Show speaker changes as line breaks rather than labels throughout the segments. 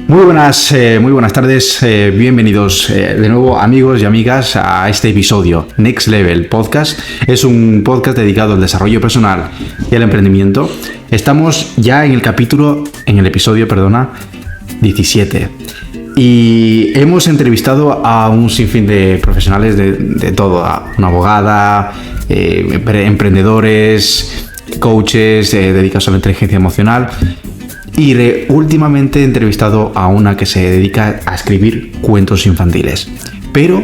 Muy buenas tardes, bienvenidos de nuevo amigos y amigas a este episodio Next Level Podcast. Es un podcast dedicado al desarrollo personal y al emprendimiento. Estamos ya en el episodio 17 y hemos entrevistado a un sinfín de profesionales de todo, a una abogada, emprendedores, coaches dedicados a la inteligencia emocional. Y últimamente he entrevistado a una que se dedica a escribir cuentos infantiles. Pero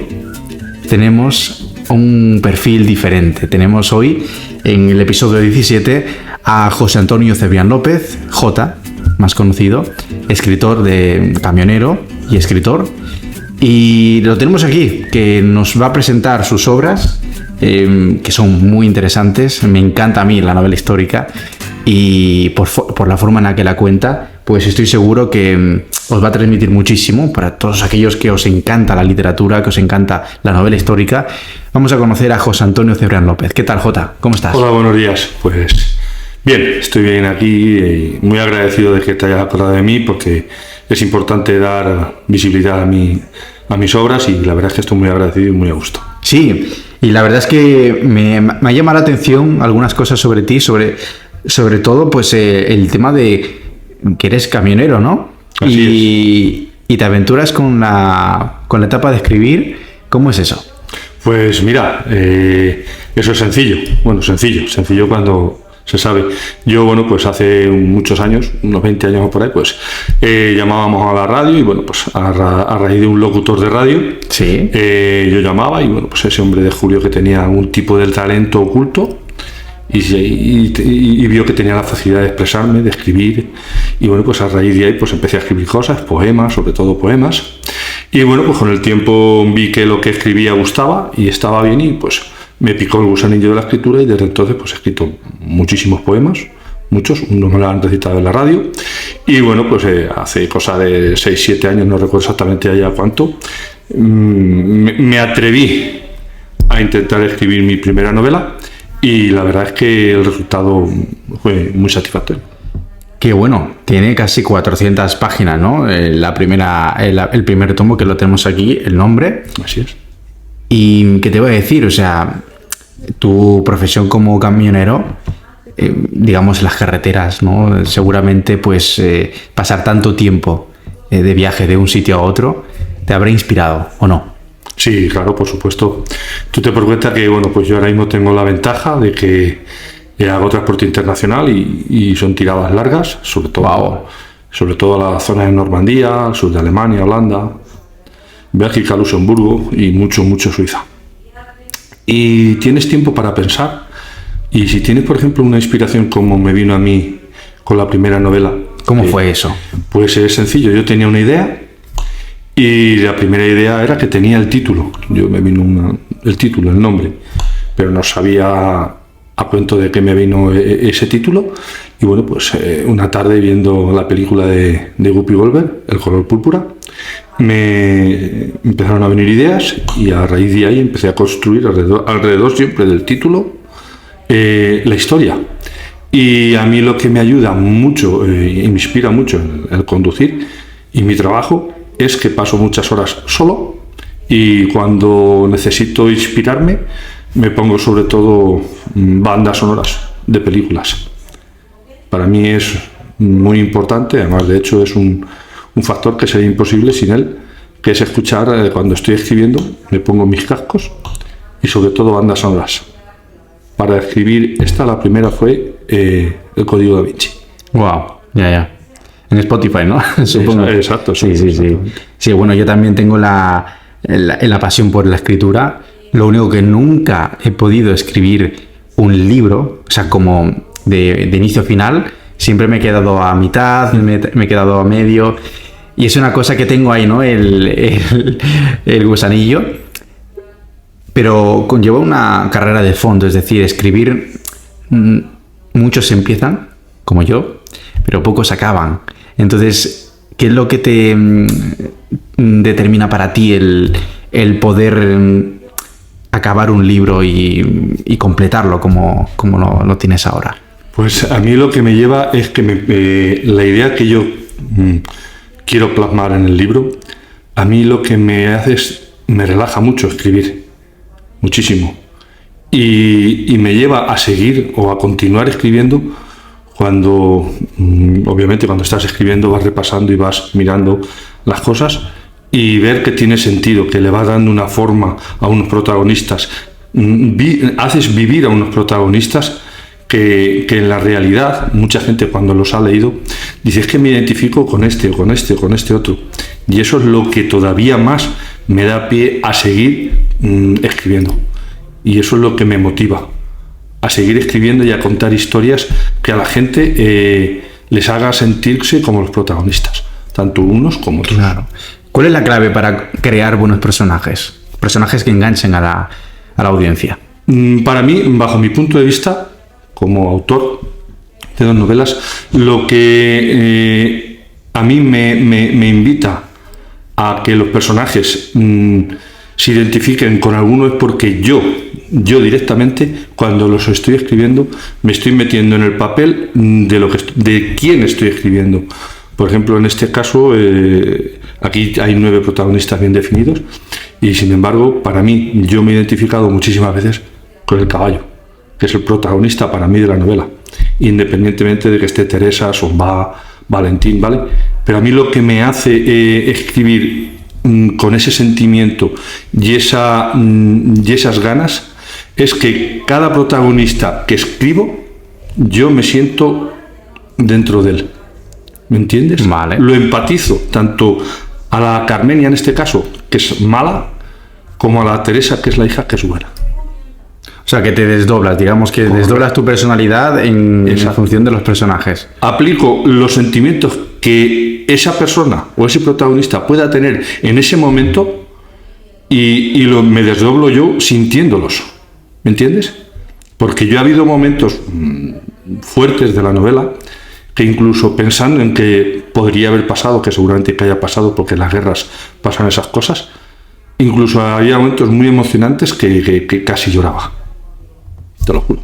tenemos un perfil diferente. Tenemos hoy, en el episodio 17, a José Antonio Cebrián López, J, más conocido, escritor de camionero y escritor. Y lo tenemos aquí, que nos va a presentar sus obras, que son muy interesantes. Me encanta a mí la novela histórica. Y por la forma en la que la cuenta, pues estoy seguro que os va a transmitir muchísimo para todos aquellos que os encanta la literatura, que os encanta la novela histórica. Vamos a conocer a José Antonio Cebrián López. ¿Qué tal, Jota? ¿Cómo estás?
Hola, buenos días. Pues bien, estoy bien aquí y muy agradecido de que te hayas acordado de mí, porque es importante dar visibilidad a mis obras, y la verdad es que estoy muy agradecido y muy a gusto.
Sí, y la verdad es que me ha llamado la atención algunas cosas sobre ti, sobre todo pues el tema de que eres camionero, ¿no?
Así es.
Y te aventuras con la etapa de escribir. ¿Cómo es eso?
Pues mira, eso es sencillo. Bueno, sencillo cuando se sabe. Yo, bueno, pues hace muchos años, unos 20 años o por ahí, pues llamábamos a la radio y, bueno, pues a raíz de un locutor de radio,
sí,
yo llamaba y, bueno, pues ese hombre de Julio, que tenía un tipo de talento oculto, y vio que tenía la facilidad de expresarme, de escribir, y bueno, pues a raíz de ahí pues empecé a escribir cosas, poemas, sobre todo poemas, y bueno, pues con el tiempo vi que lo que escribía gustaba y estaba bien, y pues me picó el gusanillo de la escritura, y desde entonces pues he escrito muchísimos poemas, muchos, unos me lo han recitado en la radio, y bueno, pues hace cosa de 6-7 años, no recuerdo exactamente ya cuánto, me atreví a intentar escribir mi primera novela. Y la verdad es que el resultado fue muy satisfactorio.
Qué bueno, tiene casi 400 páginas, ¿no? El primer tomo, que lo tenemos aquí, el nombre.
Así es.
¿Y qué te voy a decir? O sea, tu profesión como camionero, digamos, en las carreteras, ¿no? Seguramente, pues, pasar tanto tiempo de viaje de un sitio a otro, ¿te habrá inspirado o no?
Sí, claro, por supuesto. Tú te das cuenta que, bueno, pues yo ahora mismo tengo la ventaja de que hago transporte internacional y son tiradas largas, sobre todo a las zonas de Normandía, al sur de Alemania, Holanda, Bélgica, Luxemburgo y mucho Suiza. Y tienes tiempo para pensar, y si tienes, por ejemplo, una inspiración como me vino a mí con la primera novela.
¿Cómo fue eso? Pues
es sencillo, yo tenía una idea. Y la primera idea era que tenía el título. Yo me vino el título, el nombre, pero no sabía a cuento de qué me vino ese título. Y bueno, pues una tarde, viendo la película de Whoopi Goldberg, El color púrpura, me empezaron a venir ideas, y a raíz de ahí empecé a construir alrededor siempre del título la historia. Y a mí lo que me ayuda mucho y me inspira mucho el conducir y mi trabajo es que paso muchas horas solo, y cuando necesito inspirarme me pongo sobre todo bandas sonoras de películas. Para mí es muy importante, además de hecho es un factor que sería imposible sin él, que es escuchar cuando estoy escribiendo, me pongo mis cascos y sobre todo bandas sonoras. Para escribir la primera fue El Código Da Vinci.
Wow, ya. En Spotify, ¿no? Supongo.
Exacto.
Sí. Sí, bueno, yo también tengo la pasión por la escritura. Lo único que nunca he podido escribir un libro, o sea, como de inicio a final, siempre me he quedado a mitad, me he quedado a medio. Y es una cosa que tengo ahí, ¿no? El gusanillo. Pero conlleva una carrera de fondo, es decir, escribir, muchos empiezan, como yo, pero pocos acaban. Entonces, ¿qué es lo que te determina para ti el poder acabar un libro y completarlo como lo tienes ahora?
Pues a mí lo que me lleva es que la idea que yo quiero plasmar en el libro, a mí lo que me hace es, me relaja mucho escribir, muchísimo, y me lleva a seguir o a continuar escribiendo cuando, obviamente, cuando estás escribiendo vas repasando y vas mirando las cosas y ver que tiene sentido, que le vas dando una forma a unos protagonistas, haces vivir a unos protagonistas que en la realidad mucha gente cuando los ha leído dice, es que me identifico con este o con este o con este otro, y eso es lo que todavía más me da pie a seguir escribiendo, y eso es lo que me motiva a seguir escribiendo y a contar historias que a la gente les haga sentirse como los protagonistas, tanto unos como otros.
Claro. ¿Cuál es la clave para crear buenos personajes? Personajes que enganchen a la audiencia.
Para mí, bajo mi punto de vista, como autor de 2 novelas, lo que a mí me invita a que los personajes se identifiquen con alguno es porque yo directamente, cuando los estoy escribiendo, me estoy metiendo en el papel de quién estoy escribiendo. Por ejemplo, en este caso, aquí hay 9 protagonistas bien definidos y, sin embargo, para mí, yo me he identificado muchísimas veces con el caballo, que es el protagonista para mí de la novela, independientemente de que esté Teresa, Somba, Valentín, ¿vale? Pero a mí lo que me hace escribir con ese sentimiento y esas ganas es que cada protagonista que escribo, yo me siento dentro de él. ¿Me entiendes?
Vale.
Lo empatizo tanto a la Carmenia, en este caso, que es mala, como a la Teresa, que es la hija, que es buena.
O sea, que te desdoblas, digamos que desdoblas tu personalidad en función de los personajes.
Aplico los sentimientos que esa persona o ese protagonista pueda tener en ese momento y me desdoblo yo sintiéndolos. ¿Me entiendes? Porque yo he habido momentos fuertes de la novela que incluso pensando en que podría haber pasado, que seguramente que haya pasado porque en las guerras pasan esas cosas, incluso había momentos muy emocionantes que casi lloraba. Te lo juro.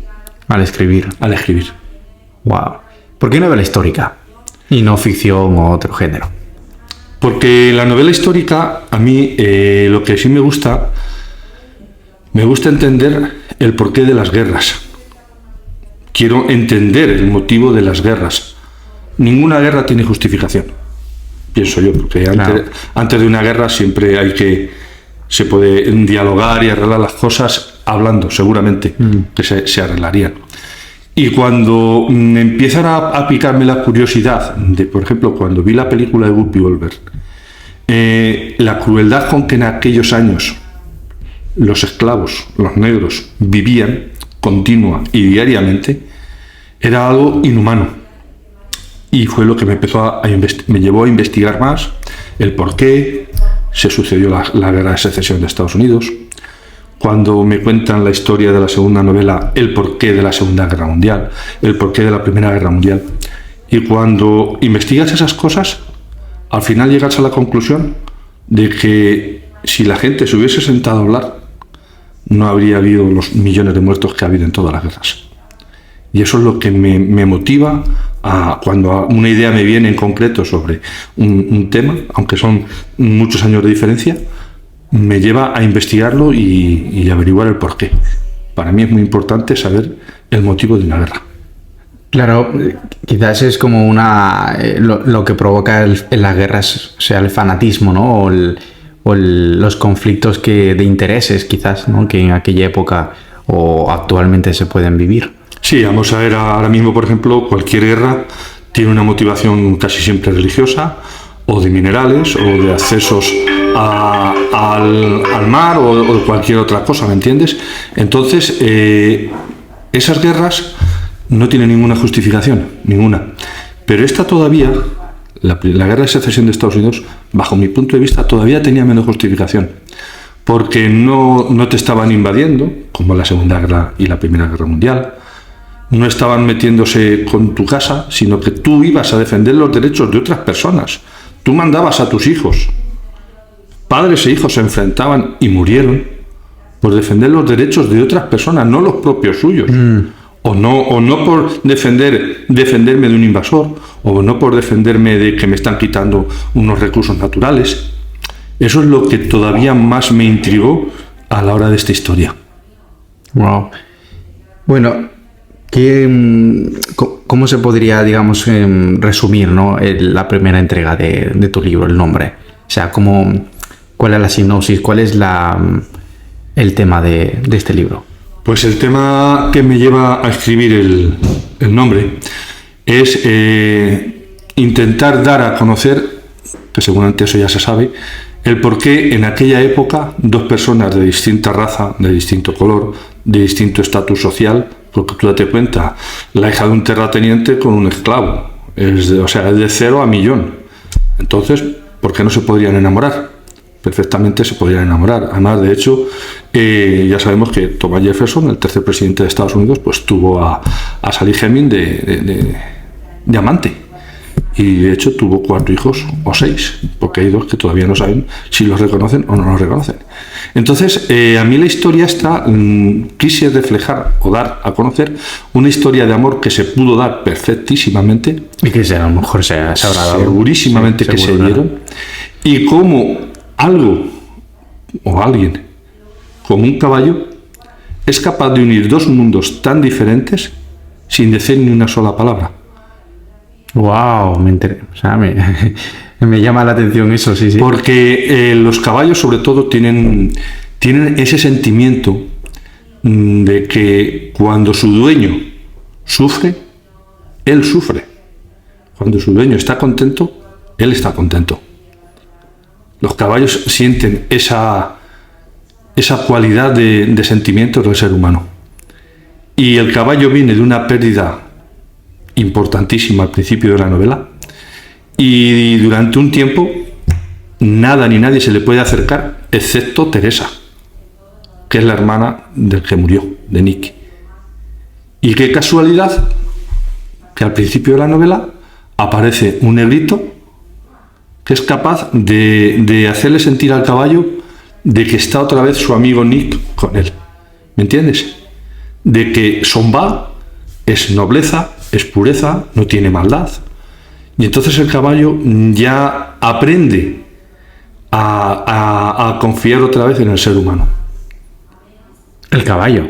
Al escribir.
Al escribir.
Wow. ¿Por qué novela histórica y no ficción o otro género?
Porque la novela histórica, a mí lo que sí me gusta entender el porqué de las guerras. Quiero entender el motivo de las guerras. Ninguna guerra tiene justificación, pienso yo, porque antes de una guerra siempre se puede dialogar y arreglar las cosas hablando, seguramente, que se arreglarían. Y cuando empiezan a picarme la curiosidad de, por ejemplo, cuando vi la película de Whoopi Goldberg, la crueldad con que en aquellos años los esclavos, los negros, vivían continua y diariamente, era algo inhumano. Y fue lo que me llevó a investigar más el por qué se sucedió la guerra de secesión de Estados Unidos. Cuando me cuentan la historia de la segunda novela, el porqué de la Segunda Guerra Mundial, el porqué de la Primera Guerra Mundial. Y cuando investigas esas cosas, al final llegas a la conclusión de que si la gente se hubiese sentado a hablar, no habría habido los millones de muertos que ha habido en todas las guerras. Y eso es lo que me motiva cuando una idea me viene en concreto sobre un tema, aunque son muchos años de diferencia, me lleva a investigarlo y averiguar el porqué. Para mí es muy importante saber el motivo de una guerra.
Claro, quizás es como lo que provoca en las guerras, sea el fanatismo, ¿no? O los conflictos de intereses, quizás, ¿no? Que en aquella época o actualmente se pueden vivir.
Sí, vamos a ver ahora mismo, por ejemplo, cualquier guerra tiene una motivación casi siempre religiosa, o de minerales, o de accesos al mar, o de cualquier otra cosa, ¿me entiendes? Entonces, esas guerras no tienen ninguna justificación, ninguna. Pero esta todavía, la guerra de secesión de Estados Unidos, bajo mi punto de vista, todavía tenía menos justificación. Porque no te estaban invadiendo, como la Segunda Guerra y la Primera Guerra Mundial. No estaban metiéndose con tu casa, sino que tú ibas a defender los derechos de otras personas. Tú mandabas a tus hijos. Padres e hijos se enfrentaban y murieron por defender los derechos de otras personas, no los propios suyos. O no por defenderme de un invasor, o no por defenderme de que me están quitando unos recursos naturales. Eso es lo que todavía más me intrigó a la hora de esta historia.
Wow. Bueno, ¿cómo se podría, digamos, resumir, ¿no? La primera entrega de tu libro, el nombre? O sea, ¿cuál es la sinopsis? ¿Cuál es el tema de este libro?
Pues el tema que me lleva a escribir el nombre es intentar dar a conocer, que seguramente eso ya se sabe, el por qué en aquella época dos personas de distinta raza, de distinto color, de distinto estatus social, porque tú date cuenta, la hija de un terrateniente con un esclavo, es de 0 a 1.000.000. Entonces, ¿por qué no se podrían enamorar? Perfectamente se podrían enamorar. Además, de hecho, ya sabemos que Thomas Jefferson, el tercer presidente de Estados Unidos, pues tuvo a Sally Hemings de amante. Y de hecho tuvo 4 hijos o 6, porque hay 2 que todavía no saben si los reconocen o no los reconocen. Entonces, a mí la historia esta quise reflejar o dar a conocer una historia de amor que se pudo dar perfectísimamente.
Y que a lo mejor se habrá dado.
Segurísimamente sí, que se dieron. Y como algo o alguien, como un caballo, es capaz de unir 2 mundos tan diferentes sin decir ni una sola palabra.
Wow, me llama la atención eso, sí.
Porque los caballos, sobre todo, tienen ese sentimiento de que cuando su dueño sufre, él sufre. Cuando su dueño está contento, él está contento. Los caballos sienten esa cualidad de sentimientos del ser humano. Y el caballo viene de una pérdida importantísima al principio de la novela, y durante un tiempo nada ni nadie se le puede acercar excepto Teresa, que es la hermana del que murió, de Nick. Y qué casualidad que al principio de la novela aparece un negrito que es capaz de hacerle sentir al caballo de que está otra vez su amigo Nick con él. ¿Me entiendes? De que Somba es nobleza, es pureza, no tiene maldad. Y entonces el caballo ya aprende a confiar otra vez en el ser humano.
El caballo.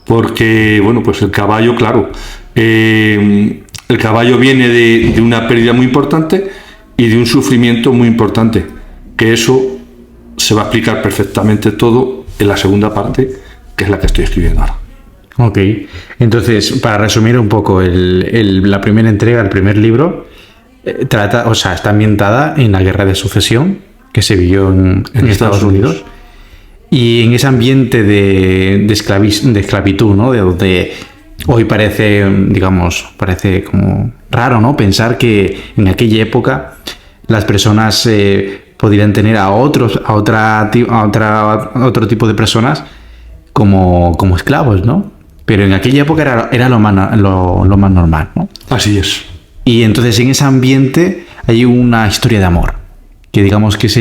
Porque, bueno, pues el caballo, claro, el caballo viene de una pérdida muy importante y de un sufrimiento muy importante, que eso se va a explicar perfectamente todo en la segunda parte, que es la que estoy escribiendo ahora.
Ok, entonces, para resumir un poco, la primera entrega, el primer libro, está ambientada en la Guerra de Sucesión, que se vivió en Estados Unidos. Y en ese ambiente de esclavitud, ¿no? De donde hoy parece como raro, ¿no? Pensar que en aquella época las personas podrían tener a otro tipo de personas como esclavos, ¿no? Pero en aquella época era lo más normal, ¿no?
Así es.
Y entonces en ese ambiente hay una historia de amor, que digamos que es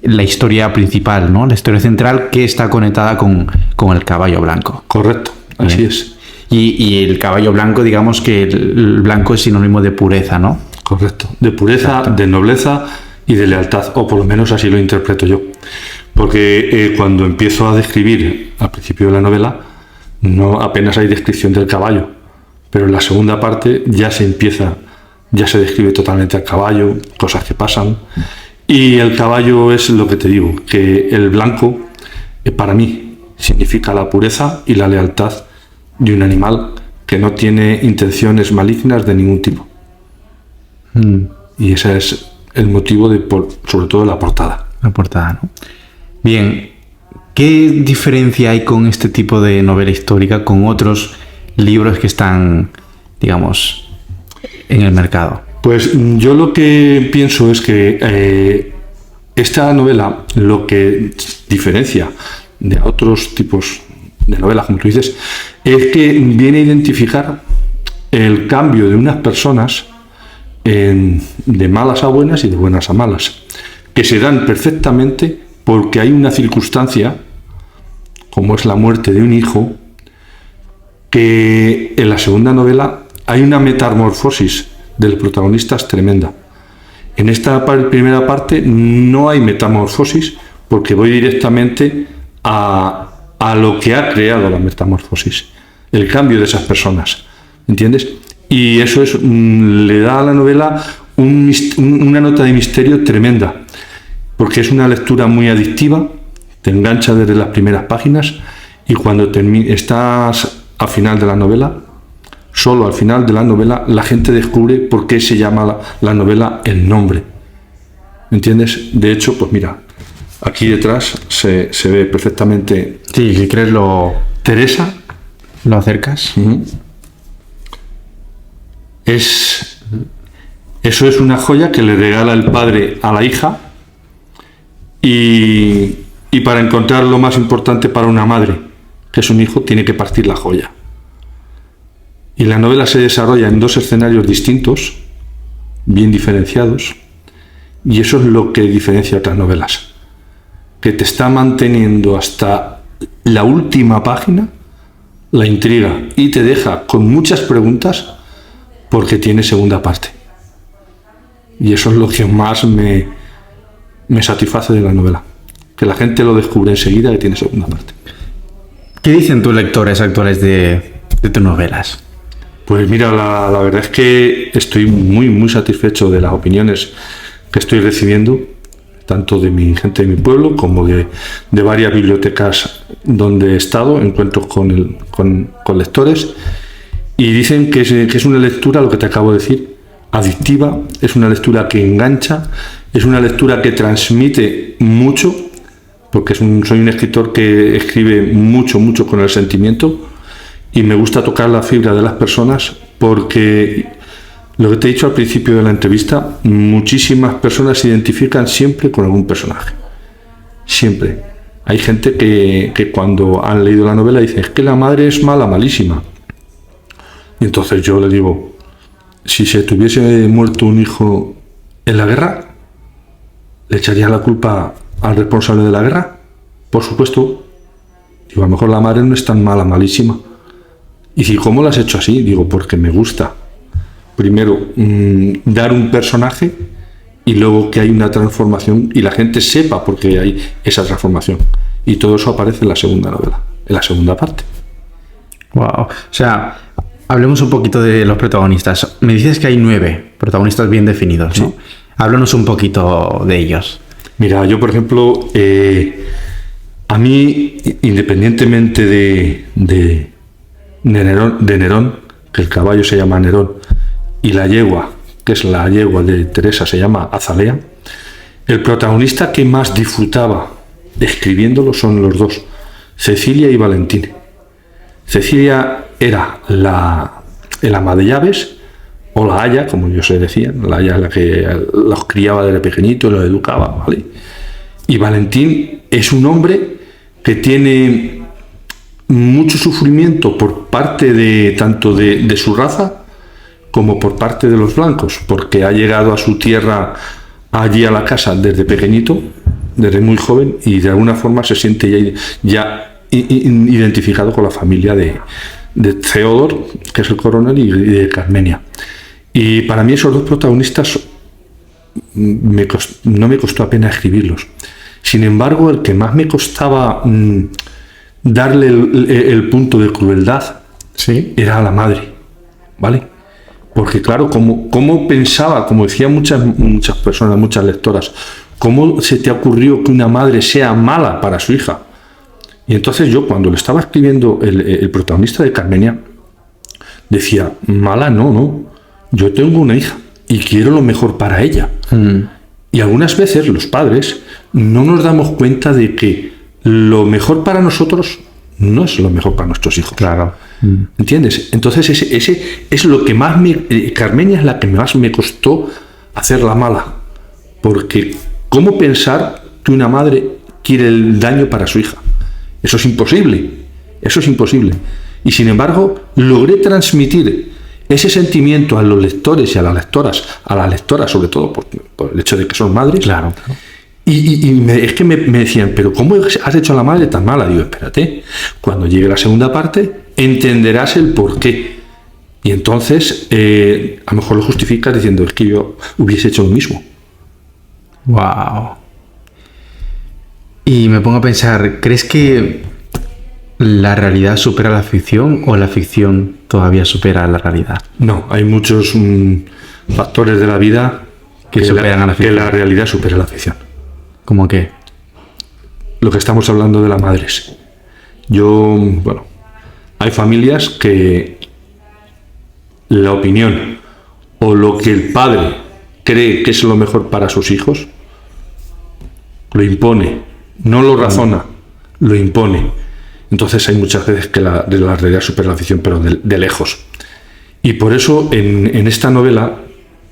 la historia principal, ¿no? La historia central, que está conectada con el caballo blanco.
Correcto, así es.
Y el caballo blanco, digamos que el blanco es sinónimo de pureza, ¿no?
Correcto, de pureza, exacto, de nobleza y de lealtad, o por lo menos así lo interpreto yo. Porque cuando empiezo a describir al principio de la novela, no apenas hay descripción del caballo, pero en la segunda parte ya se describe totalmente al caballo, cosas que pasan, y el caballo es lo que te digo, que el blanco para mí significa la pureza y la lealtad de un animal que no tiene intenciones malignas de ningún tipo. Y ese es el motivo sobre todo de la portada.
La portada, ¿no? Bien, ¿qué diferencia hay con este tipo de novela histórica con otros libros que están, digamos, en el mercado?
Pues yo lo que pienso es que esta novela, lo que diferencia de otros tipos de novelas, como tú dices, es que viene a identificar el cambio de unas personas de malas a buenas y de buenas a malas, que se dan perfectamente porque hay una circunstancia, como es la muerte de un hijo, que en la segunda novela hay una metamorfosis del protagonista tremenda. En esta primera parte no hay metamorfosis porque voy directamente a lo que ha creado la metamorfosis, el cambio de esas personas, ¿entiendes? Y eso le da a la novela una nota de misterio tremenda, porque es una lectura muy adictiva, te engancha desde las primeras páginas y cuando estás al final de la novela, solo al final de la novela, la gente descubre por qué se llama la novela El Nombre. ¿Entiendes? De hecho, pues mira, aquí detrás se ve perfectamente.
Sí, si crees
Teresa.
¿Lo acercas?
Uh-huh. Eso es una joya que le regala el padre a la hija y para encontrar lo más importante para una madre, que es un hijo, tiene que partir la joya. Y la novela se desarrolla en 2 escenarios distintos, bien diferenciados, y eso es lo que diferencia otras novelas, que te está manteniendo hasta la última página la intriga y te deja con muchas preguntas porque tiene segunda parte. Y eso es lo que más me satisface de la novela, que la gente lo descubre enseguida que tiene segunda parte.
¿Qué dicen tus lectores actuales de tus novelas?
Pues mira, la verdad es que estoy muy, muy satisfecho de las opiniones que estoy recibiendo, tanto de mi gente de mi pueblo como de varias bibliotecas donde he estado, encuentros con lectores, y dicen que es una lectura, lo que te acabo de decir, adictiva, es una lectura que engancha, es una lectura que transmite mucho, porque soy un escritor que escribe mucho, mucho con el sentimiento, y me gusta tocar la fibra de las personas porque, lo que te he dicho al principio de la entrevista, muchísimas personas se identifican siempre con algún personaje. Siempre. Hay gente que cuando han leído la novela dice, es que la madre es mala, malísima. Y entonces yo le digo, si se te hubiese muerto un hijo en la guerra, ¿le echarías la culpa al responsable de la guerra? Por supuesto. Digo, a lo mejor la madre no es tan mala, malísima. Y si, ¿cómo lo has hecho así? Digo, porque me gusta. Primero, dar un personaje y luego que hay una transformación y la gente sepa por qué hay esa transformación. Y todo eso aparece en la segunda novela, en la segunda parte.
Wow. O sea, hablemos un poquito de los protagonistas. Me dices que hay 9 protagonistas bien definidos, ¿no? Sí. Háblanos un poquito de ellos.
Mira, yo por ejemplo, a mí, independientemente de Nerón, que el caballo se llama Nerón, y la yegua, que es la yegua de Teresa, se llama Azalea, el protagonista que más disfrutaba escribiéndolo son los 2, Cecilia y Valentín. Cecilia era el ama de llaves, o la aya, como yo se decía, la aya es la que los criaba desde pequeñito y los educaba, ¿vale? Y Valentín es un hombre que tiene mucho sufrimiento por parte tanto de su raza como por parte de los blancos, porque ha llegado a su tierra, allí a la casa desde pequeñito, desde muy joven, y de alguna forma se siente ya identificado con la familia de Theodor, que es el coronel, y de Carmenia. Y para mí esos 2 protagonistas no me costó apenas escribirlos. Sin embargo, el que más me costaba darle el punto de crueldad,
¿sí?,
era a la madre, ¿vale? Porque claro, ¿cómo pensaba, como decían muchas personas, muchas lectoras, cómo se te ocurrió que una madre sea mala para su hija? Y entonces yo, cuando le estaba escribiendo el protagonista de Carmenia, decía, mala no, yo tengo una hija y quiero lo mejor para ella. Y algunas veces los padres no nos damos cuenta de que lo mejor para nosotros no es lo mejor para nuestros hijos.
Claro.
¿Entiendes? Entonces ese es lo que más Carmenia es la que más me costó hacerla mala. Porque ¿cómo pensar que una madre quiere el daño para su hija? Eso es imposible. Y sin embargo, logré transmitir ese sentimiento a los lectores y a las lectoras sobre todo por el hecho de que son madres.
Claro.
Es que me decían, pero ¿cómo has hecho a la madre tan mala? Digo, espérate, cuando llegue la segunda parte entenderás el porqué. Y entonces, a lo mejor lo justificas diciendo, es que yo hubiese hecho lo mismo.
Wow. Y me pongo a pensar, ¿crees que la realidad supera la ficción o la ficción todavía supera la realidad?
No, hay muchos factores de la vida
Que superan a la ficción.
Que la realidad supera la ficción.
¿Cómo qué?
Lo que estamos hablando de las madres. Hay familias que la opinión o lo que el padre cree que es lo mejor para sus hijos, lo impone, no lo razona, lo impone. Entonces hay muchas veces que la realidad supera la ficción, pero de lejos. Y por eso en esta novela,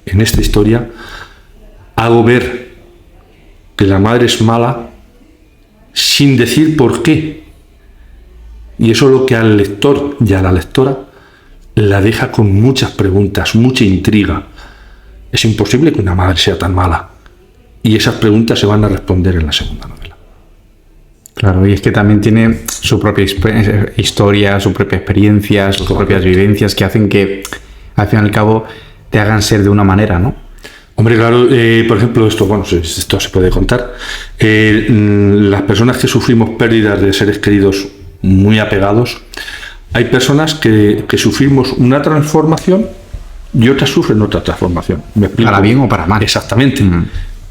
en esta historia, hago ver que la madre es mala sin decir por qué. Y eso es lo que al lector y a la lectora la deja con muchas preguntas, mucha intriga. Es imposible que una madre sea tan mala. Y esas preguntas se van a responder en la segunda novela.
Claro, y es que también tiene su propia historia, su propia experiencia, sus propias vivencias que hacen que, al fin y al cabo, te hagan ser de una manera, ¿no?
Hombre, claro, por ejemplo, esto se puede contar. Las personas que sufrimos pérdidas de seres queridos muy apegados, hay personas que sufrimos una transformación y otras sufren otra transformación. ¿Me explico?
¿Para bien o para mal?
Exactamente.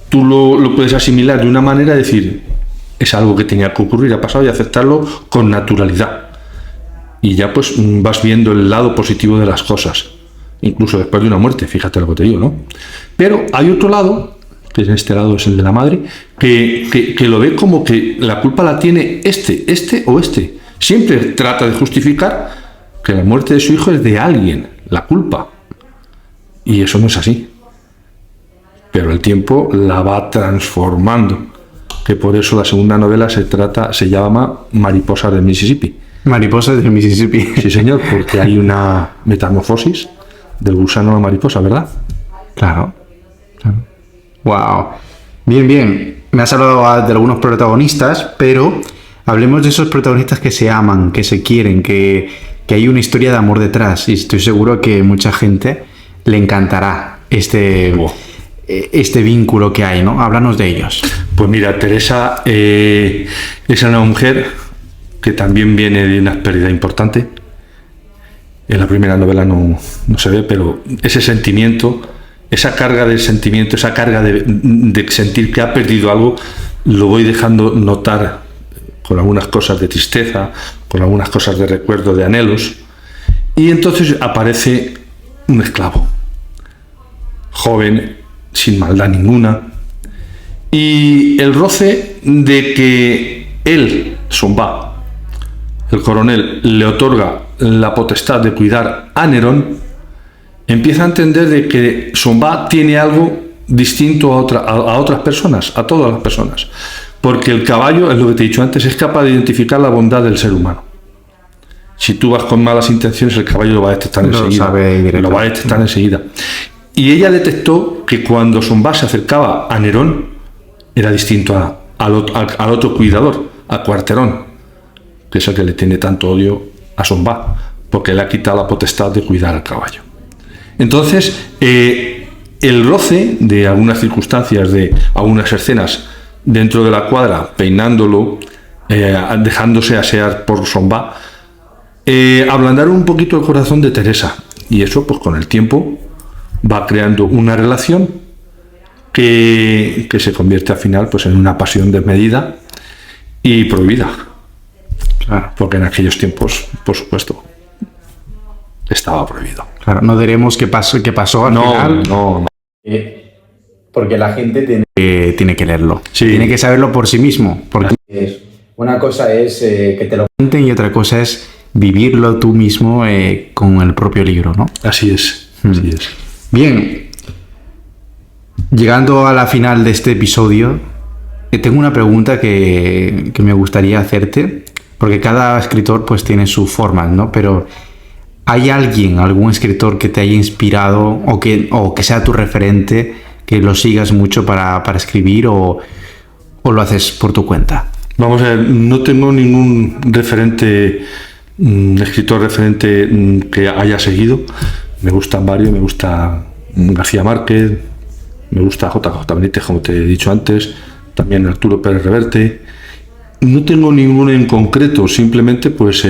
Tú lo puedes asimilar de una manera, decir, es algo que tenía que ocurrir, ha pasado, y aceptarlo con naturalidad. Y ya pues vas viendo el lado positivo de las cosas. Incluso después de una muerte, fíjate lo que te digo, ¿no? Pero hay otro lado, que en este lado es el de la madre, que lo ve como que la culpa la tiene este o este. Siempre trata de justificar que la muerte de su hijo es de alguien, la culpa. Y eso no es así. Pero el tiempo la va transformando. Que por eso la segunda novela se llama Mariposas del Mississippi.
Mariposas del Mississippi.
Sí, señor, porque hay una metamorfosis del gusano a la mariposa, ¿verdad?
Claro. Wow. Bien. Me has hablado de algunos protagonistas, pero hablemos de esos protagonistas que se aman, que se quieren, que hay una historia de amor detrás. Y estoy seguro que mucha gente le encantará este vínculo que hay, ¿no? Háblanos de ellos.
Pues mira, Teresa es una mujer que también viene de una pérdida importante. En la primera novela no se ve, pero ese sentimiento, esa carga del sentimiento, esa carga de sentir que ha perdido algo, lo voy dejando notar con algunas cosas de tristeza, con algunas cosas de recuerdo, de anhelos. Y entonces aparece un esclavo, joven, sin maldad ninguna, y el roce de que él, Sonba, el coronel, le otorga la potestad de cuidar a Nerón, empieza a entender de que Sonba tiene algo distinto a otras personas, a todas las personas, porque el caballo, es lo que te he dicho antes, es capaz de identificar la bondad del ser humano. Si tú vas con malas intenciones, el caballo lo va a detectar enseguida. Lo va a detectar enseguida. Y ella detectó que cuando Sonba se acercaba a Nerón, era distinto al otro cuidador, a Cuarterón, que es el que le tiene tanto odio a Sonba, porque le ha quitado la potestad de cuidar al caballo. Entonces, el roce de algunas circunstancias, de algunas escenas dentro de la cuadra, peinándolo, dejándose asear por Sonba, ablandaron un poquito el corazón de Teresa, y eso pues con el tiempo va creando una relación que se convierte al final pues en una pasión desmedida y prohibida. Claro. Porque en aquellos tiempos, por supuesto, estaba prohibido.
Claro, no diremos qué pasó al final.
No.
Porque la gente tiene que leerlo.
Sí.
Tiene que saberlo por sí mismo. Porque una cosa es que te lo cuenten y otra cosa es vivirlo tú mismo con el propio libro, ¿no?
Así es. Así es.
Bien. Llegando a la final de este episodio, tengo una pregunta que me gustaría hacerte, porque cada escritor pues tiene sus formas, ¿no? Pero ¿hay algún escritor que te haya inspirado o que sea tu referente, que lo sigas mucho para escribir o lo haces por tu cuenta?
Vamos a ver, no tengo ningún referente escritor referente que haya seguido. Me gustan varios, me gusta García Márquez, me gusta JJ Benítez, como te he dicho antes, también Arturo Pérez Reverte. No tengo ninguno en concreto, simplemente, pues,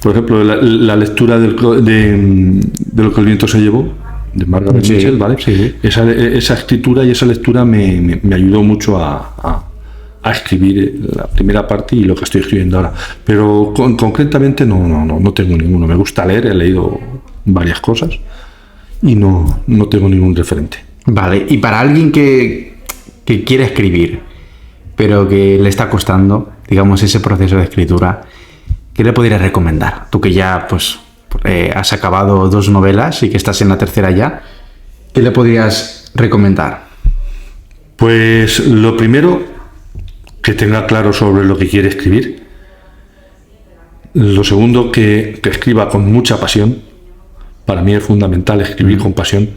por ejemplo, la lectura de lo que el viento se llevó, de Margaret Mitchell, ¿vale? Sí. Esa escritura y esa lectura me ayudó mucho a escribir la primera parte y lo que estoy escribiendo ahora. Pero concretamente no tengo ninguno. Me gusta leer, he leído varias cosas y no tengo ningún referente.
Vale, y para alguien que quiere escribir, pero que le está costando, digamos, ese proceso de escritura, ¿qué le podrías recomendar? Tú que ya pues has acabado 2 novelas y que estás en la tercera ya, ¿qué le podrías recomendar?
Pues lo primero, que tenga claro sobre lo que quiere escribir. Lo segundo, que escriba con mucha pasión. Para mí es fundamental escribir con pasión.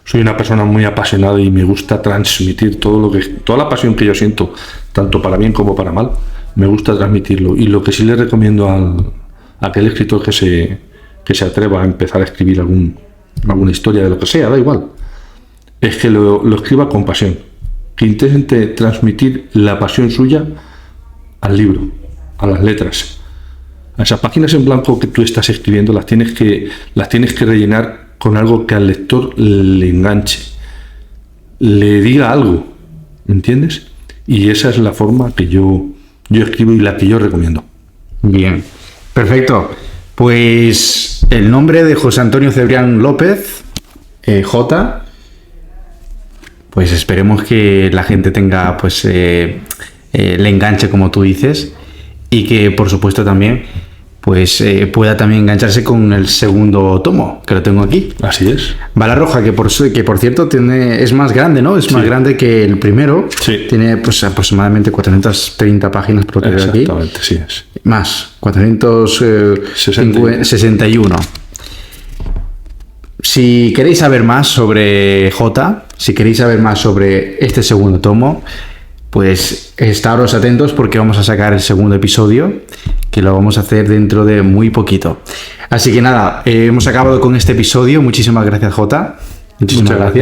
Soy una persona muy apasionada y me gusta transmitir toda la pasión que yo siento, tanto para bien como para mal, me gusta transmitirlo. Y lo que sí le recomiendo a aquel escritor que se atreva a empezar a escribir alguna historia, de lo que sea, da igual, es que lo escriba con pasión, que intente transmitir la pasión suya al libro, a las letras. A esas páginas en blanco que tú estás escribiendo las tienes que rellenar con algo que al lector le enganche, le diga algo, ¿me entiendes? Y esa es la forma que yo escribo y la que yo recomiendo.
Bien, perfecto. Pues el nombre de José Antonio Cebrián López, J, pues esperemos que la gente tenga, pues, le enganche, como tú dices, y que por supuesto también pues pueda también engancharse con el segundo tomo, que lo tengo aquí.
Así es.
Bala Roja, que por cierto es más grande, ¿no? Es más grande que el primero.
Sí.
Tiene pues aproximadamente 430 páginas por lo que veo aquí.
Exactamente, sí es.
Más, 461. Si queréis saber más sobre J, si queréis saber más sobre este segundo tomo, pues estaros atentos porque vamos a sacar el segundo episodio, que lo vamos a hacer dentro de muy poquito. Así que nada, hemos acabado con este episodio. Muchísimas gracias, J. Muchísimas gracias.